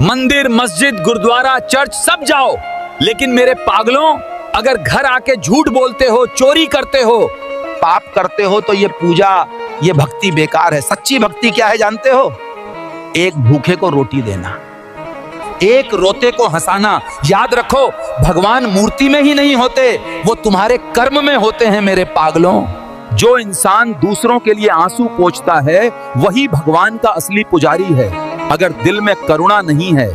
मंदिर, मस्जिद, गुरुद्वारा, चर्च सब जाओ, लेकिन मेरे पागलों, अगर घर आके झूठ बोलते हो, चोरी करते हो, पाप करते हो, तो ये पूजा, ये भक्ति बेकार है। सच्ची भक्ति क्या है जानते हो? एक भूखे को रोटी देना, एक रोते को हंसाना। याद रखो, भगवान मूर्ति में ही नहीं होते, वो तुम्हारे कर्म में होते हैं मेरे पागलों। जो इंसान दूसरों के लिए आंसू पोंछता है वही भगवान का असली पुजारी है। अगर दिल में करुणा नहीं है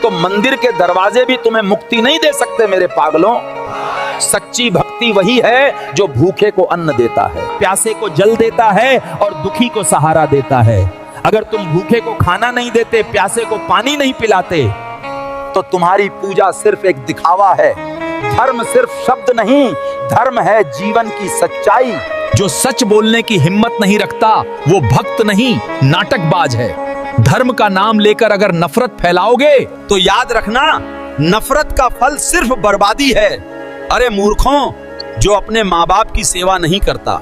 तो मंदिर के दरवाजे भी तुम्हें मुक्ति नहीं दे सकते मेरे पागलों। सच्ची भक्ति वही है जो भूखे को अन्न देता है, प्यासे को जल देता है और दुखी को सहारा देता है। अगर तुम भूखे को खाना नहीं देते, प्यासे को पानी नहीं पिलाते, तो तुम्हारी पूजा सिर्फ एक दिखावा है। धर्म सिर्फ शब्द नहीं, धर्म है जीवन की सच्चाई। जो सच बोलने की हिम्मत नहीं रखता वो भक्त नहीं, नाटकबाज है। धर्म का नाम लेकर अगर नफरत फैलाओगे तो याद रखना, नफरत का फल सिर्फ बर्बादी है। अरे मूर्खों, जो अपने माँ बाप की सेवा नहीं करता,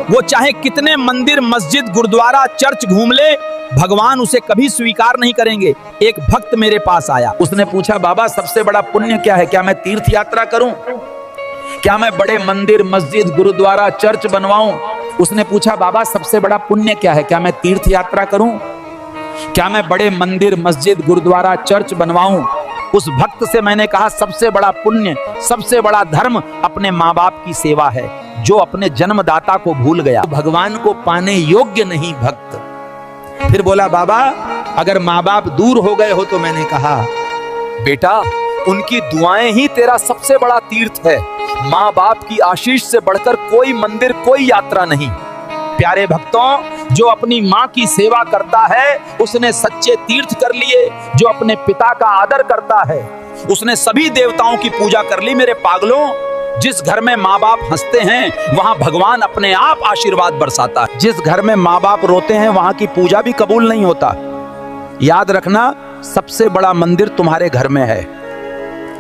वो चाहे कितने मंदिर, मस्जिद, गुरुद्वारा, चर्च घूम ले, भगवान उसे कभी स्वीकार नहीं करेंगे। एक भक्त मेरे पास आया, उसने पूछा, बाबा सबसे बड़ा पुण्य क्या है? क्या मैं तीर्थ यात्रा करूं? क्या मैं बड़े मंदिर, मस्जिद, गुरुद्वारा, चर्च बनवाऊं? उसने पूछा, बाबा सबसे बड़ा पुण्य क्या है? क्या मैं तीर्थ यात्रा करूं? क्या मैं बड़े मंदिर, मस्जिद, गुरुद्वारा, चर्च बनवाऊं? उस भक्त से मैंने कहा, सबसे बड़ा पुण्य, सबसे बड़ा धर्म अपने माँ बाप की सेवा है। जो अपने जन्मदाता को भूल गया, भगवान को पाने योग्य नहीं भक्त। फिर बोला, बाबा अगर माँ बाप दूर हो गए हो तो मैंने कहा, बेटा उनकी दुआएं ही तेरा सबसे बड़ा तीर्थ है। माँ बाप की आशीष से बढ़कर कोई मंदिर, कोई यात्रा नहीं। प्यारे भक्तों, जो अपनी माँ की सेवा करता है उसने सच्चे तीर्थ कर लिए। जो अपने पिता का आदर करता है उसने सभी देवताओं की पूजा कर ली। मेरे पागलों, जिस घर में माँ बाप हंसते हैं वहां भगवान अपने आप आशीर्वाद बरसाता है। जिस घर में माँ बाप रोते हैं वहां की पूजा भी कबूल नहीं होता। याद रखना, सबसे बड़ा मंदिर तुम्हारे घर में है।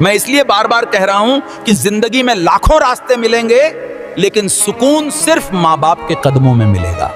मैं इसलिए बार बार कह रहा हूं कि जिंदगी में लाखों रास्ते मिलेंगे, लेकिन सुकून सिर्फ माँ बाप के कदमों में मिलेगा।